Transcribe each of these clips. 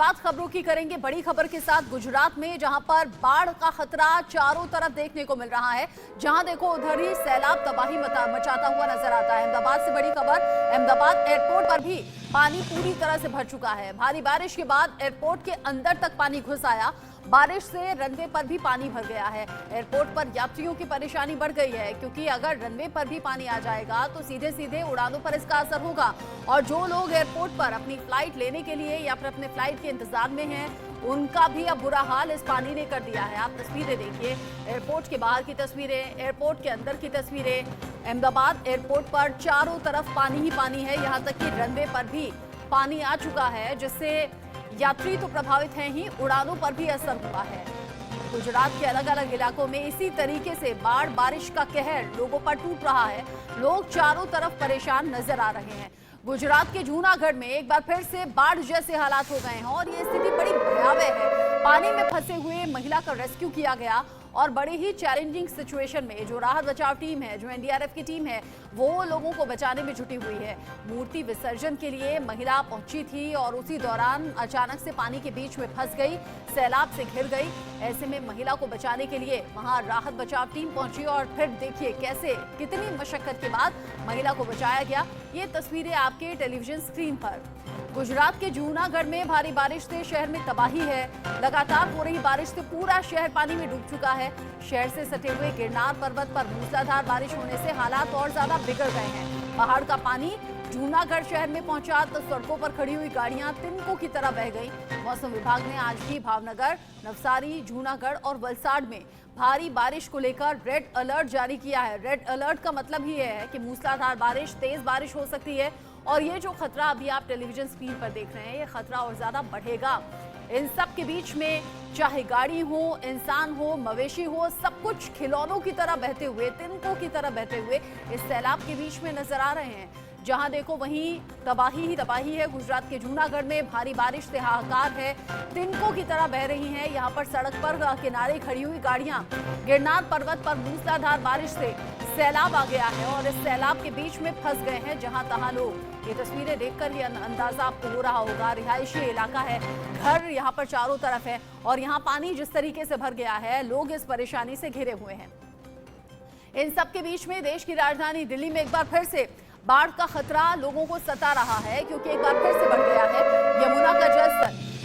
शुरुआत खबरों की करेंगे बड़ी खबर के साथ गुजरात में, जहां पर बाढ़ का खतरा चारों तरफ देखने को मिल रहा है। जहां देखो उधर ही सैलाब तबाही मचाता हुआ नजर आता है। अहमदाबाद से बड़ी खबर, अहमदाबाद एयरपोर्ट पर भी पानी पूरी तरह से भर चुका है। भारी बारिश के बाद एयरपोर्ट के अंदर तक पानी घुस आया। बारिश से रनवे पर भी पानी भर गया है। एयरपोर्ट पर यात्रियों की परेशानी बढ़ गई है, क्योंकि अगर रनवे पर भी पानी आ जाएगा तो सीधे सीधे उड़ानों पर इसका असर होगा। और जो लोग एयरपोर्ट पर अपनी फ्लाइट लेने के लिए या फिर अपने फ्लाइट के इंतजार में हैं, उनका भी अब बुरा हाल इस पानी ने कर दिया है। आप तस्वीरें देखिए, एयरपोर्ट के बाहर की तस्वीरें, एयरपोर्ट के अंदर की तस्वीरें। अहमदाबाद एयरपोर्ट पर चारों तरफ पानी ही पानी है, यहाँ तक कि रनवे पर भी पानी आ चुका है, जिससे यात्री तो प्रभावित हैं ही, उड़ानों पर भी असर हुआ है। गुजरात के अलग अलग इलाकों में इसी तरीके से बाढ़ बारिश का कहर लोगों पर टूट रहा है। लोग चारों तरफ परेशान नजर आ रहे हैं। गुजरात के जूनागढ़ में एक बार फिर से बाढ़ जैसे हालात हो गए हैं और ये स्थिति बड़ी भयावह है। पानी में फंसे हुए महिला का रेस्क्यू किया गया और बड़ी ही चैलेंजिंग सिचुएशन में जो राहत बचाव टीम है, जो एनडीआरएफ की टीम है, वो लोगों को बचाने में जुटी हुई है। मूर्ति विसर्जन के लिए महिला पहुंची थी और उसी दौरान अचानक से पानी के बीच में फंस गई, सैलाब से घिर गई। ऐसे में महिला को बचाने के लिए वहां राहत बचाव टीम पहुंची और फिर देखिए कैसे कितनी मशक्कत के बाद महिला को बचाया गया। ये तस्वीरें आपके टेलीविजन स्क्रीन पर। गुजरात के जूनागढ़ में भारी बारिश से शहर में तबाही है। लगातार हो रही बारिश से पूरा शहर पानी में डूब चुका है। शहर से सटे हुए गिरनार पर्वत पर मूसलाधार बारिश होने से हालात और ज्यादा बिगड़ गए हैं। पहाड़ का पानी जूनागढ़ शहर में पहुंचा तो सड़कों पर खड़ी हुई गाड़ियां तिनकों की तरह बह गई। मौसम विभाग ने आज भी भावनगर, नवसारी, जूनागढ़ और वलसाड़ में भारी बारिश को लेकर रेड अलर्ट जारी किया है। रेड अलर्ट का मतलब ही है कि मूसलाधार बारिश, तेज बारिश हो सकती है और ये जो खतरा अभी आप टेलीविजन स्क्रीन पर देख रहे हैं, ये खतरा और ज्यादा बढ़ेगा। इन सब के बीच में चाहे गाड़ी हो, इंसान हो, मवेशी हो, सब कुछ खिलौनों की तरह बहते हुए, तिनकों की तरह बहते हुए इस सैलाब के बीच में नजर आ रहे हैं। जहां देखो वहीं तबाही ही तबाही है। गुजरात के जूनागढ़ में भारी बारिश से हाहाकार है, तिनकों की तरह बह रही हैं। यहाँ पर सड़क पर किनारे खड़ी हुई गाड़ियां, गिरनार पर्वत पर मूसलाधार बारिश से सैलाब आ गया है और इस सैलाब के बीच में फंस गए हैं जहां तहां लोग। ये तस्वीरें देखकर ही अंदाजा आपको हो रहा होगा, रिहायशी इलाका है, घर यहाँ पर चारों तरफ है और यहाँ पानी जिस तरीके से भर गया है, लोग इस परेशानी से घिरे हुए हैं। इन सब के बीच में देश की राजधानी दिल्ली में एक बार फिर से बाढ़ का खतरा लोगों को सता रहा है, क्योंकि एक बार फिर से बढ़ गया है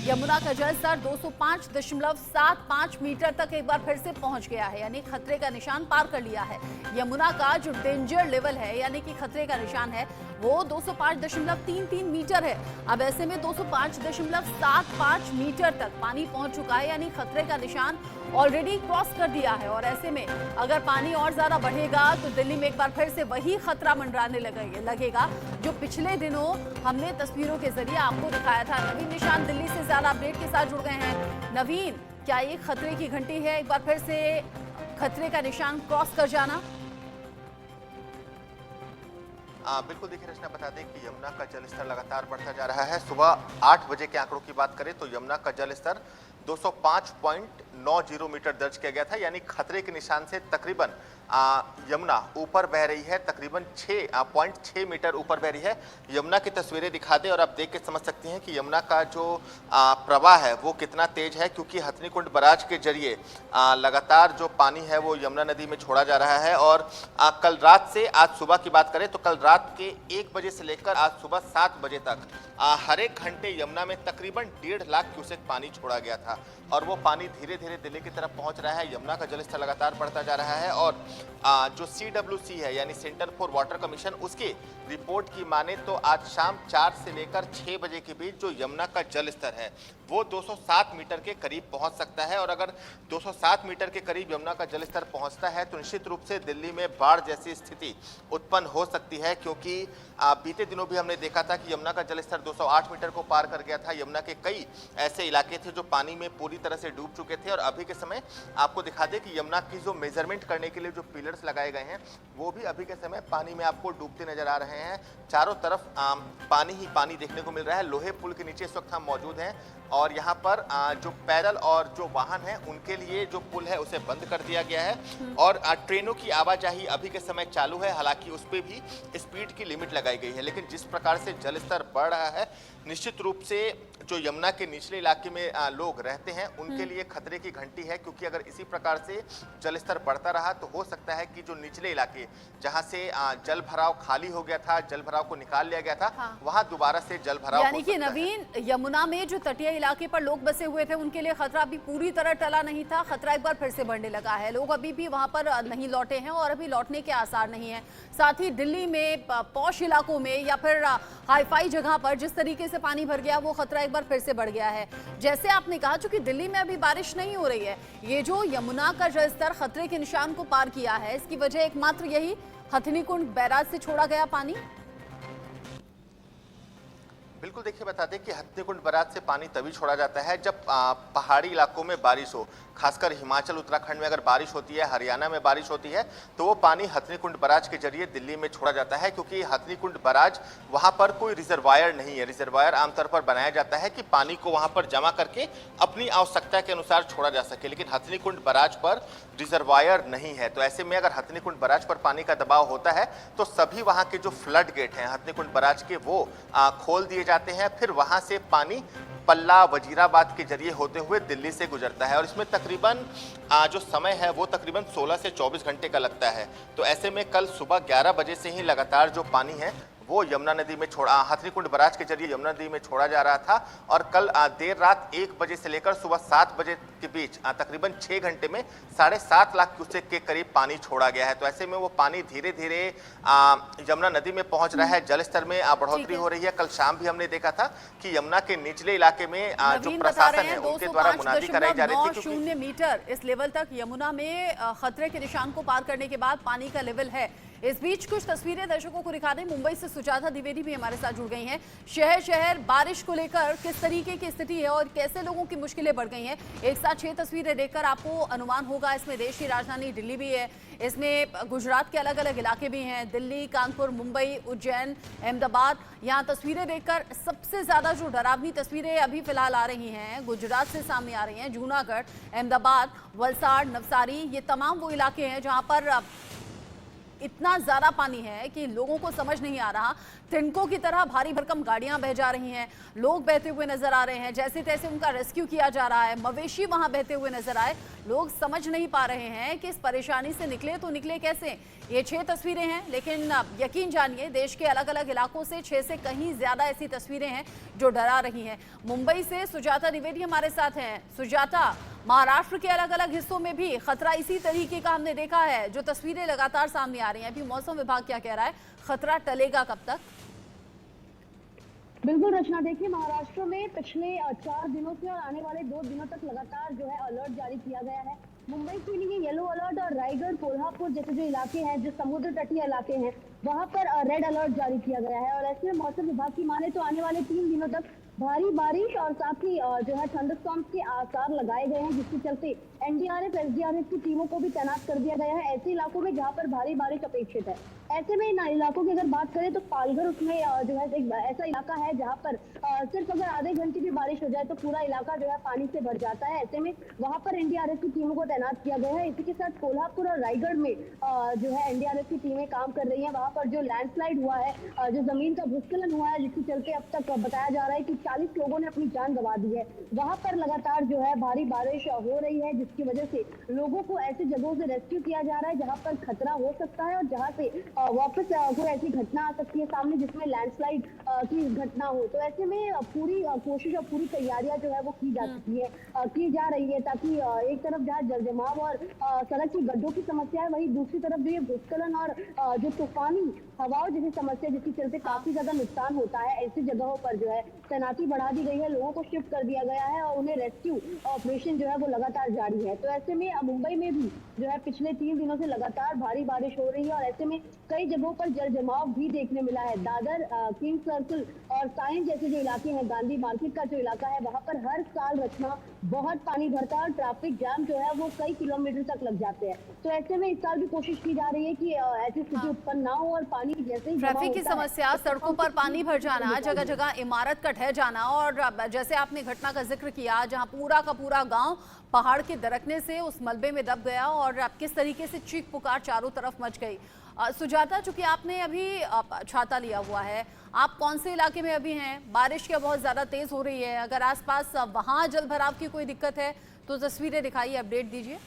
यमुना का जलस्तर 205.75 मीटर तक एक बार फिर से पहुंच गया है, यानी खतरे का निशान पार कर लिया है। यमुना का जो डेंजर लेवल है, यानी कि खतरे का निशान है, वो 205.33 मीटर है। अब ऐसे में 205.75 मीटर तक पानी पहुंच चुका है, यानी खतरे का निशान ऑलरेडी क्रॉस कर दिया है। और ऐसे में अगर पानी और ज्यादा बढ़ेगा तो दिल्ली में एक बार फिर से वही खतरा मंडराने लगेगा जो पिछले दिनों हमने तस्वीरों के जरिए आपको दिखाया था। नवीन निशान दिल्ली से ज्यादा अपडेट के साथ जुड़ गए हैं। नवीन, क्या ये खतरे की घंटी है, एक बार फिर से खतरे का निशान क्रॉस कर जाना? बिल्कुल, देखिए रचना, बता दें कि यमुना का जलस्तर लगातार बढ़ता जा रहा है। सुबह 8 बजे के आंकड़ों की बात करें तो यमुना का जलस्तर 205.90 मीटर दर्ज किया गया था, यानी खतरे के निशान से तकरीबन यमुना ऊपर बह रही है, तकरीबन 6.6 मीटर ऊपर बह रही है। यमुना की तस्वीरें दिखा दें और आप देख के समझ सकते हैं कि यमुना का जो प्रवाह है वो कितना तेज है, क्योंकि हथनीकुंड बराज के जरिए लगातार जो पानी है वो यमुना नदी में छोड़ा जा रहा है। और कल रात से आज सुबह की बात करें तो कल रात के 1 बजे से लेकर आज सुबह 7 बजे तक हर एक घंटे यमुना में तकरीबन 1.5 लाख क्यूसेक पानी छोड़ा गया था और वो पानी धीरे धीरे दिल्ली की तरफ पहुंच रहा है। यमुना का जलस्तर लगातार बढ़ता जा रहा है और जो CWC है, यानी सेंटर फॉर वाटर कमीशन, उसकी रिपोर्ट की माने तो आज शाम 4 से लेकर 6 बजे के बीच जो यमुना का जलस्तर है वो 207 मीटर के करीब पहुंच सकता है। और अगर 207 मीटर के करीब यमुना का जलस्तर पहुंचता है तो निश्चित रूप से दिल्ली में बाढ़ जैसी स्थिति उत्पन्न हो सकती है, क्योंकि बीते दिनों भी हमने देखा था कि यमुना का जलस्तर 208 मीटर को पार कर गया था। यमुना के कई ऐसे इलाके थे जो पानी में पूरी तरह से डूब चुके थे और अभी के समय आपको दिखा दें कि यमुना की जो मेजरमेंट करने के लिए जो पिलर्स लगाए गए हैं वो भी अभी के समय पानी में आपको डूबते नजर आ रहे हैं। चारों तरफ पानी ही पानी देखने को मिल रहा है। लोहे पुल के नीचे इस वक्त हम मौजूद हैं और यहाँ पर जो पैदल और जो वाहन है उनके लिए जो पुल है उसे बंद कर दिया गया है और ट्रेनों की आवाजाही अभी के समय चालू है। हालांकि उस पर भी स्पीड की लिमिट लगाई गई है, लेकिन जिस प्रकार से जलस्तर बढ़ रहा है निश्चित रूप से जो यमुना के निचले इलाके में लोग रहते हैं उनके लिए खतरे की घंटी है, क्योंकि अगर इसी प्रकार से जल स्तर बढ़ता रहा तो हो सकता है कि जो निचले इलाके जहां से जल भराव खाली हो गया था, जल भराव को निकाल लिया गया था, वहां दोबारा से जल भराव यानी कि नवीन, यमुना में जो तटीय इलाके पर लोग बसे हुए थे उनके लिए खतरा अभी पूरी तरह टला नहीं था, खतरा एक बार फिर से बढ़ने लगा है। लोग अभी भी वहां पर नहीं लौटे हैं और अभी लौटने के आसार नहीं है। साथ ही दिल्ली में पॉश इलाकों में या फिर हाईफाई जगह पर जिस तरीके से पानी भर गया वो खतरा एक बार फिर से बढ़ गया है। जैसे आपने कहा, चूंकि दिल्ली में अभी बारिश नहीं हो रही है, ये जो यमुना का जलस्तर खतरे के निशान को पार किया है, इसकी वजह एकमात्र यही हथनीकुंड बैराज से छोड़ा गया पानी। बिल्कुल, देखिए बता दें कि हथनीकुंड बैराज से पानी तभी छोड़ा जाता है जब पहाड़ी इलाकों में बारिश हो, खासकर हिमाचल उत्तराखंड में अगर बारिश होती है, हरियाणा में बारिश होती है, तो वो पानी हथनीकुंड बैराज के जरिए दिल्ली में छोड़ा जाता है, क्योंकि हथनीकुंड बैराज वहां पर कोई रिजर्वायर नहीं है। रिजर्वायर आमतौर पर बनाया जाता है कि पानी को वहां पर जमा करके अपनी आवश्यकता के अनुसार छोड़ा जा सके, लेकिन हथनीकुंड बैराज पर रिजर्वायर नहीं है। तो ऐसे में अगर हथनीकुंड बैराज पर पानी का दबाव होता है तो सभी वहां के जो फ्लड गेट हैं हथनीकुंड बैराज के, वो खोल दिए जाते हैं। फिर वहां से पानी पल्ला वजीराबाद के जरिए होते हुए दिल्ली से गुजरता है और इसमें तकरीबन जो समय है वो तकरीबन 16 से 24 घंटे का लगता है। तो ऐसे में कल सुबह 11 बजे से ही लगातार जो पानी है वो यमुना नदी में हथनीकुंड बैराज के जरिए यमुना नदी में छोड़ा जा रहा था और कल देर रात 1 बजे से लेकर सुबह 7 बजे के बीच तकरीबन 6 घंटे में 7.5 लाख क्यूसेक के करीब पानी छोड़ा गया है। तो ऐसे में वो पानी धीरे धीरे यमुना नदी में पहुंच रहा है, जल स्तर में बढ़ोतरी हो रही है। कल शाम भी हमने देखा था कि यमुना के निचले इलाके में जो प्रशासन है उनके द्वारा मुनादी कराई जा रही थी। 0 मीटर इस लेवल तक यमुना में खतरे के निशान को पार करने के बाद पानी का लेवल है। इस बीच कुछ तस्वीरें दर्शकों को दिखा दें। मुंबई से सुजाता द्विवेदी भी हमारे साथ जुड़ गई हैं। शहर शहर बारिश को लेकर किस तरीके की स्थिति है और कैसे लोगों की मुश्किलें बढ़ गई हैं, एक साथ 6 तस्वीरें देखकर आपको अनुमान होगा। इसमें देश की राजधानी दिल्ली भी है, इसमें गुजरात के अलग अलग इलाके भी हैं, दिल्ली, कानपुर, मुंबई, उज्जैन, अहमदाबाद। यहाँ तस्वीरें देखकर सबसे ज्यादा जो डरावनी तस्वीरें अभी फिलहाल आ रही हैं गुजरात से सामने आ रही हैं। जूनागढ़, अहमदाबाद, वलसाड़, नवसारी, ये तमाम वो इलाके हैं जहां पर इतना ज्यादा पानी है कि लोगों को समझ नहीं आ रहा। तिनकों की तरह भारी भरकम गाड़ियां बह जा रही हैं, लोग बहते हुए नजर आ रहे हैं, जैसे तैसे उनका रेस्क्यू किया जा रहा है। मवेशी वहां बहते हुए नजर आए। लोग समझ नहीं पा रहे हैं कि इस परेशानी से निकले तो निकले कैसे। ये 6 तस्वीरें हैं, लेकिन यकीन जानिए देश के अलग अलग इलाकों से 6 से कहीं ज्यादा ऐसी तस्वीरें हैं जो डरा रही हैं। मुंबई से सुजाता द्विवेदी हमारे साथ हैं। सुजाता, महाराष्ट्र के अलग अलग हिस्सों में भी खतरा इसी तरीके का हमने देखा है, जो तस्वीरें लगातार सामने आ रही हैं। अभी मौसम विभाग क्या कह रहा है, खतरा टलेगा कब तक? बिल्कुल रचना, देखिए महाराष्ट्र में पिछले 4 दिनों से और आने वाले 2 दिनों तक लगातार जो है अलर्ट जारी किया गया है। मुंबई के लिए येलो अलर्ट और रायगढ़, कोल्हापुर जैसे जो इलाके हैं, जो समुद्र तटीय इलाके हैं, वहां पर रेड अलर्ट जारी किया गया है। और ऐसे में मौसम विभाग की माने तो आने वाले 3 दिनों तक भारी बारिश और साथ ही जो है थंडरस्टॉर्म्स के आसार लगाए गए हैं, जिसके चलते एनडीआरएफ, एसडीआरएफ की टीमों को भी तैनात कर दिया गया है ऐसे इलाकों में जहां पर भारी बारिश अपेक्षित है। ऐसे में इन इलाकों की अगर बात करें तो पालघर उसमें जो है एक ऐसा इलाका है जहां पर सिर्फ अगर आधे घंटे भी बारिश हो जाए तो पूरा इलाका जो है पानी से भर जाता है। ऐसे में वहां पर एनडीआरएफ की टीमों को तैनात किया गया है। इसी के साथ कोल्हापुर और रायगढ़ में जो है एनडीआरएफ की टीमें काम कर रही है। वहां पर जो लैंडस्लाइड हुआ है, जो जमीन का भूस्खलन हुआ है, जिसके चलते अब तक बताया जा रहा है कि 40 लोगों ने अपनी जान गंवा दी है। वहां पर लगातार जो है भारी बारिश हो रही है, जिसकी वजह से लोगों को ऐसी जगहों से रेस्क्यू किया जा रहा है जहां पर खतरा हो सकता है और जहां से वापस कोई ऐसी घटना आ सकती है सामने जिसमें लैंडस्लाइड की घटना हो। तो ऐसे में पूरी कोशिश और पूरी तैयारियां जो है वो की जा रही है, ताकि एक तरफ जहाँ जलजमाव और सड़क की गड्ढों की समस्या है, वहीं दूसरी तरफ जो ये भूस्खलन और जो तूफानी हवाओं जैसी समस्या, जिसके चलते काफी ज्यादा नुकसान होता है, ऐसी जगहों पर जो है तैनाती बढ़ा दी गई है, लोगों को शिफ्ट कर दिया गया है और उन्हें रेस्क्यू ऑपरेशन जो है वो लगातार जारी है। तो ऐसे में मुंबई में भी जो है पिछले 3 दिनों से लगातार भारी बारिश हो रही है और ऐसे में कई जगहों पर जल जमाव भी देखने मिला है। दादर, किंग सर्कल और साइन जैसे जो इलाके हैं, गांधी मार्केट का जो इलाका है, वहां पर हर साल रचना बहुत पानी भरता है और ट्रैफिक जाम जो है वो कई किलोमीटर तक लग जाते हैं। तो ऐसे में इस साल भी कोशिश की जा रही है कि ऐसी स्थिति उत्पन्न ना हो और पानी जैसे ही ट्रैफिक की समस्या, सड़कों पर पानी भर जाना, जगह जगह इमारत का ढह जाना, और जैसे आपने घटना का जिक्र किया जहां पूरा का पूरा गांव पहाड़ के दरकने से उस मलबे में दब गया और किस तरीके से चीख पुकार चारों तरफ मच गई। सुजाता, चूंकि आपने अभी छाता लिया हुआ है, आप कौन से इलाके में अभी हैं? बारिश क्या बहुत ज़्यादा तेज़ हो रही है? अगर आसपास वहाँ जल भराव की कोई दिक्कत है तो तस्वीरें दिखाइए, अपडेट दीजिए।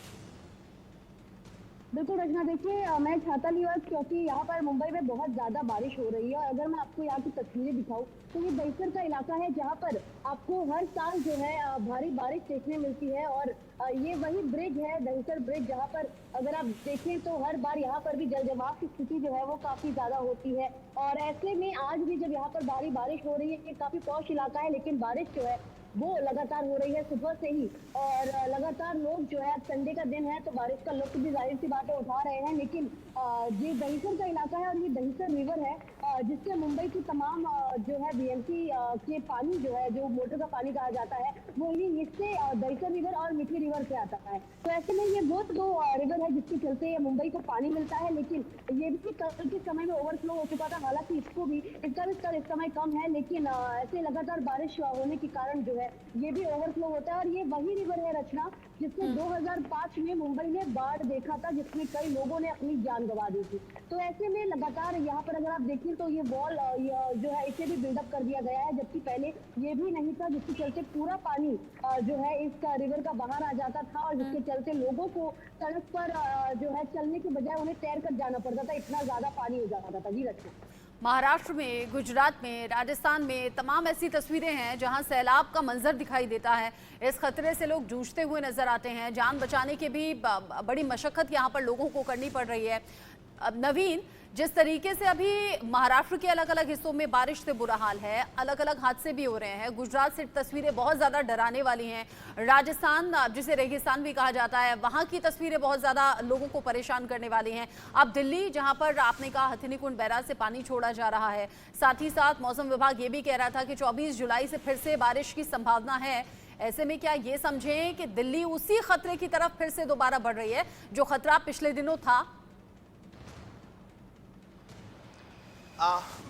बिल्कुल रचना, देखिए मैं छाता लिया क्योंकि यहाँ पर मुंबई में बहुत ज्यादा बारिश हो रही है। और अगर मैं आपको यहाँ की तस्वीरें दिखाऊं तो ये दहिसर का इलाका है जहाँ पर आपको हर साल जो है भारी बारिश देखने मिलती है। और ये वही ब्रिज है, दहिसर ब्रिज, जहाँ पर अगर आप देखें तो हर बार यहाँ पर भी जल जमाव की स्थिति जो है वो काफी ज्यादा होती है। और ऐसे में आज भी जब यहाँ पर भारी बारिश हो रही है, ये काफी पॉश इलाका है, लेकिन बारिश जो है वो लगातार हो रही है सुबह से ही। और लगातार लोग जो है, संडे का दिन है तो बारिश का लुत्फ भी जाहिर सी बात है उठा रहे हैं। लेकिन ये दहिसर का इलाका है और ये दहिसर रिवर है जिससे मुंबई की तमाम जो है बीएमसी के पानी जो है, जो मोटर का पानी कहा जाता है, वो इन्हीं हिस्से दहिसर रिवर और मिठी रिवर से आता है। तो ऐसे में ये वो दो रिवर है जिसके चलते मुंबई को पानी मिलता है। लेकिन ये भी कल के समय में ओवरफ्लो हो चुका था, हालांकि इसका भी स्तर इस समय कम है। लेकिन ऐसे लगातार बारिश होने के कारण जो है ये भी ओवरफ्लो होता है। और ये वही रिवर है रचना जिसमें 2005 में मुंबई ने बाढ़ देखा था, जिसमें कई लोगों ने अपनी जान गंवा दी थी। तो ऐसे में लगातार यहाँ पर अगर आप देखिए तो ये वॉल जो है इसे भी बिल्डअप कर दिया गया है, जबकि पहले ये भी नहीं था, जिसके चलते पूरा पानी जो है इस रिवर का बाहर आ जाता था और जिसके चलते लोगों को सड़क पर जो है चलने के बजाय उन्हें तैर कर जाना पड़ता था, इतना ज्यादा पानी हो जाता था। जी रचना, महाराष्ट्र में, गुजरात में, राजस्थान में तमाम ऐसी तस्वीरें हैं जहां सैलाब का मंजर दिखाई देता है। इस खतरे से लोग जूझते हुए नजर आते हैं। जान बचाने की भी बड़ी मशक्कत यहां पर लोगों को करनी पड़ रही है। अब नवीन, जिस तरीके से अभी महाराष्ट्र के अलग अलग हिस्सों में बारिश से बुरा हाल है, अलग अलग हादसे भी हो रहे हैं, गुजरात से तस्वीरें बहुत ज़्यादा डराने वाली हैं, राजस्थान जिसे रेगिस्तान भी कहा जाता है, वहाँ की तस्वीरें बहुत ज़्यादा लोगों को परेशान करने वाली हैं। अब दिल्ली, जहाँ पर आपने कहा हथिनीकुंड बैराज से पानी छोड़ा जा रहा है, साथ ही साथ मौसम विभाग ये भी कह रहा था कि 24 जुलाई से फिर से बारिश की संभावना है। ऐसे में क्या ये समझें कि दिल्ली उसी खतरे की तरफ फिर से दोबारा बढ़ रही है जो खतरा पिछले दिनों था?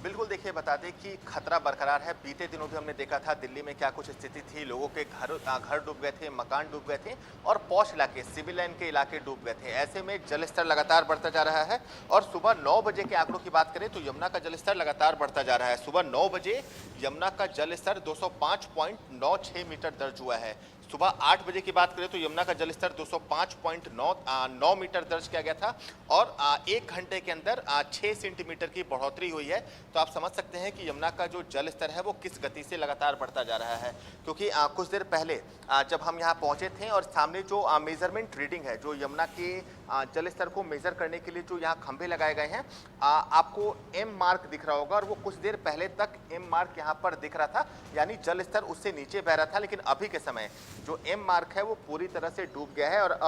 बिल्कुल, देखिए बता दें कि खतरा बरकरार है। बीते दिनों भी हमने देखा था दिल्ली में क्या कुछ स्थिति थी, लोगों के घर डूब गए थे, मकान डूब गए थे और पॉश इलाके, सिविल लाइन के इलाके डूब गए थे। ऐसे में जल स्तर लगातार बढ़ता जा रहा है और सुबह 9 बजे के आंकड़ों की बात करें तो यमुना का जल स्तर लगातार बढ़ता जा रहा है। सुबह 9 बजे यमुना का जल स्तर 205.96 मीटर दर्ज हुआ है। सुबह 8 बजे की बात करें तो यमुना का जलस्तर 205.9 मीटर दर्ज किया गया था और 1 घंटे के अंदर 6 सेंटीमीटर की बढ़ोतरी हुई है। तो आप समझ सकते हैं कि यमुना का जो जल स्तर है वो किस गति से लगातार बढ़ता जा रहा है। क्योंकि कुछ देर पहले जब हम यहाँ पहुँचे थे और सामने जो मेजरमेंट रीडिंग है, जो यमुना के जल स्तर को मेजर करने के लिए जो यहाँ खंभे लगाए गए हैं, आपको एम मार्क दिख रहा होगा और वो कुछ देर पहले तक एम मार्क यहाँ पर दिख रहा था, यानी जल स्तर उससे नीचे बह रहा था। लेकिन अभी के समय जो एम मार्क है वो पूरी तरह से डूब गया है और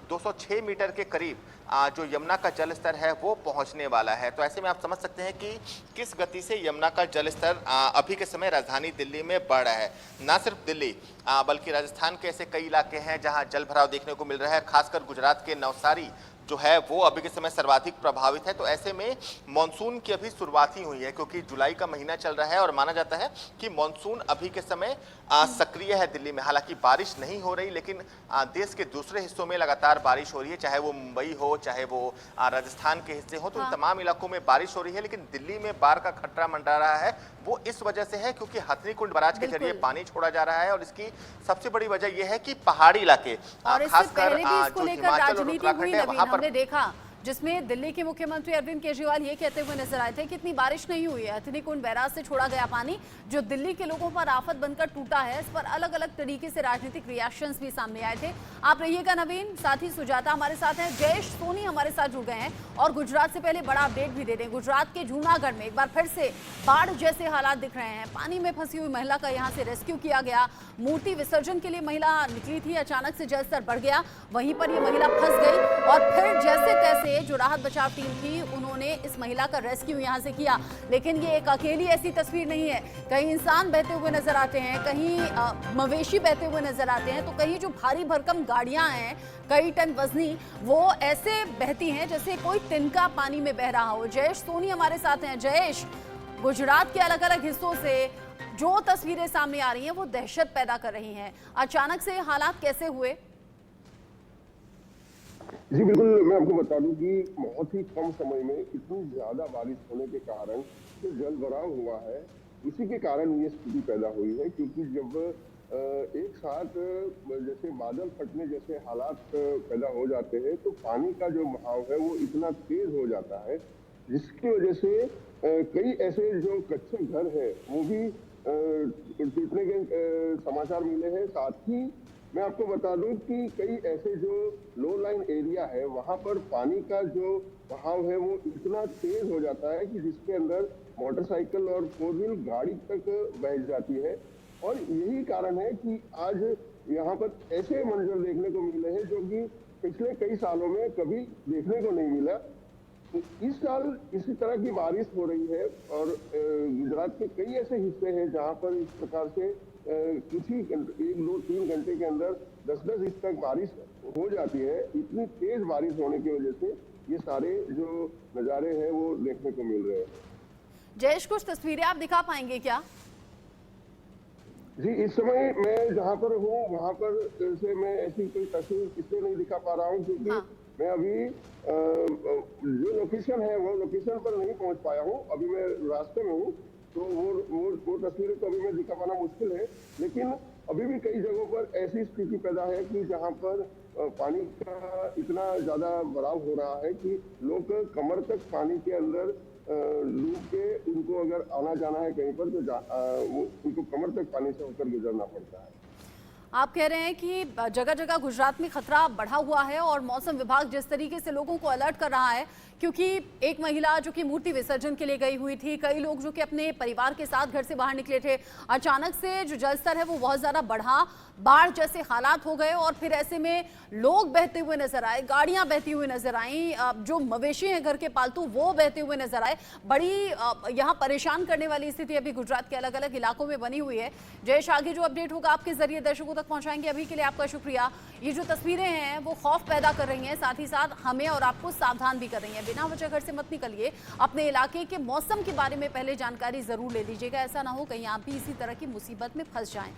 206 मीटर के करीब जो यमुना का जल स्तर है वो पहुंचने वाला है। तो ऐसे में आप समझ सकते हैं कि किस गति से यमुना का जल स्तर अभी के समय राजधानी दिल्ली में बढ़ रहा है। ना सिर्फ दिल्ली बल्कि राजस्थान के ऐसे कई इलाके हैं जहां जल भराव देखने को मिल रहा है। खासकर गुजरात के नवसारी जो है वो अभी के समय सर्वाधिक प्रभावित है। तो ऐसे में मॉनसून की अभी शुरुआत ही हुई है, क्योंकि जुलाई का महीना चल रहा है और माना जाता है कि मॉनसून अभी के समय सक्रिय है दिल्ली में। हालांकि बारिश नहीं हो रही, लेकिन देश के दूसरे हिस्सों में लगातार बारिश हो रही है, चाहे वो मुंबई हो, चाहे वो राजस्थान के हिस्से हो, तो इन तमाम इलाकों में बारिश हो रही है। लेकिन दिल्ली में बाढ़ का खतरा मंडरा रहा है, वो इस वजह से है क्योंकि हथनीकुंड बैराज के जरिए पानी छोड़ा जा रहा है और इसकी सबसे बड़ी वजह यह है कि पहाड़ी इलाके, खासकर जो हिमाचल और उत्तराखंड है, वहां हमने देखा जिसमें दिल्ली के मुख्यमंत्री अरविंद केजरीवाल ये कहते हुए नजर आए थे कि इतनी बारिश नहीं हुई है, हथनीकुंड बैराज से छोड़ा गया पानी जो दिल्ली के लोगों पर आफत बनकर टूटा है। इस पर अलग अलग तरीके से राजनीतिक रिएक्शंस भी सामने आए थे। आप रहिएगा नवीन, साथ ही सुजाता हमारे साथ हैं, जयेश सोनी हमारे साथ जुड़ गए हैं और गुजरात से पहले बड़ा अपडेट भी दे दें। गुजरात के जूनागढ़ में एक बार फिर से बाढ़ जैसे हालात दिख रहे हैं। पानी में फंसी हुई महिला का यहाँ से रेस्क्यू किया गया। मूर्ति विसर्जन के लिए महिला निकली थी, अचानक से जलस्तर बढ़ गया, वहीं पर ये महिला फंस गई और फिर जैसे तैसे जो राहत बचाव टीम थी उन्होंने इस महिला का रेस्क्यू यहां से किया। लेकिन ये एक अकेली ऐसी तस्वीर नहीं है, कहीं इंसान बहते हुए नजर आते हैं, कहीं मवेशी बहते हुए नजर आते हैं, तो कहीं जो भारी भरकम गाड़ियां हैं कई टन वजनी, वो ऐसे बहती हैं जैसे कोई तिनका पानी में बह रहा हो। जयेश सोनी हमारे साथ हैं। जयेश, गुजरात के अलग अलग हिस्सों से जो तस्वीरें सामने आ रही हैं वो दहशत पैदा कर रही हैं, अचानक से हालात कैसे हुए? जी बिल्कुल, मैं आपको बता दूं कि बहुत ही कम समय में इतनी ज्यादा बारिश होने के कारण जो जल भराव हुआ है, इसी के कारण ये स्थिति पैदा हुई है। क्योंकि जब एक साथ जैसे बादल फटने जैसे हालात पैदा हो जाते हैं, तो पानी का जो बहाव है वो इतना तेज हो जाता है, जिसकी वजह से कई ऐसे जो कच्चे घर हैं वो भी टूटने के समाचार मिले हैं। साथ ही मैं आपको बता दूं कि कई ऐसे जो लो लाइन एरिया है, वहां पर पानी का जो बहाव है वो इतना तेज हो जाता है कि जिसके अंदर मोटरसाइकिल और फोर व्हील गाड़ी तक बह जाती है। और यही कारण है कि आज यहाँ पर ऐसे मंजर देखने को मिले हैं जो कि पिछले कई सालों में कभी देखने को नहीं मिला। इस साल इसी तरह की बारिश हो रही है और गुजरात के कई ऐसे हिस्से हैं जहां पर इस प्रकार से कुछ ही 1-2-3 घंटे के अंदर 10-10 इंच तक बारिश हो जाती है। इतनी तेज बारिश होने की वजह से ये सारे जो नज़ारे हैं वो देखने को मिल रहे हैं। जयेश, कुछ तस्वीरें आप दिखा पाएंगे क्या? जी, इस समय मैं जहाँ पर हूँ वहाँ पर से मैं ऐसी कोई तस्वीर इसलिए नहीं दिखा पा रहा हूँ क्योंकि हाँ। मैं अभी जो लोकेशन है वो लोकेशन पर नहीं पहुँच पाया हूँ। अभी मैं रास्ते में हूँ, तो वो तस्वीरें तो अभी मैं दिखा पाना मुश्किल है। लेकिन अभी भी कई जगहों पर ऐसी स्थिति पैदा है कि जहाँ पर पानी का इतना ज्यादा भराव हो रहा है कि लोग कमर तक पानी के अंदर डूब के उनको अगर आना जाना है कहीं पर तो वो उनको कमर तक पानी से होकर गुजरना पड़ता है। आप कह रहे हैं कि जगह जगह गुजरात में खतरा बढ़ा हुआ है और मौसम विभाग जिस तरीके से लोगों को अलर्ट कर रहा है, क्योंकि एक महिला जो कि मूर्ति विसर्जन के लिए गई हुई थी, कई लोग जो कि अपने परिवार के साथ घर से बाहर निकले थे, अचानक से जो जलस्तर है वो बहुत ज़्यादा बढ़ा, बाढ़ जैसे हालात हो गए और फिर ऐसे में लोग बहते हुए नजर आए, गाड़ियां बहती हुई नजर आई, जो मवेशी हैं घर के पालतू वो बहते हुए नजर आए। बड़ी यहाँ परेशान करने वाली स्थिति अभी गुजरात के अलग अलग इलाकों में बनी हुई है। जयेश, आगे जो अपडेट होगा आपके जरिए दर्शकों तक पहुंचाएंगे। अभी के लिए आपका शुक्रिया। ये जो तस्वीरें हैं वो खौफ पैदा कर रही हैं, साथ ही साथ हमें और आपको सावधान भी कर रही हैं। बिना वजह घर से मत निकलिए, अपने इलाके के मौसम के बारे में पहले जानकारी जरूर ले लीजिएगा। ऐसा ना हो कहीं आप भी इसी तरह की मुसीबत में फंस जाएं।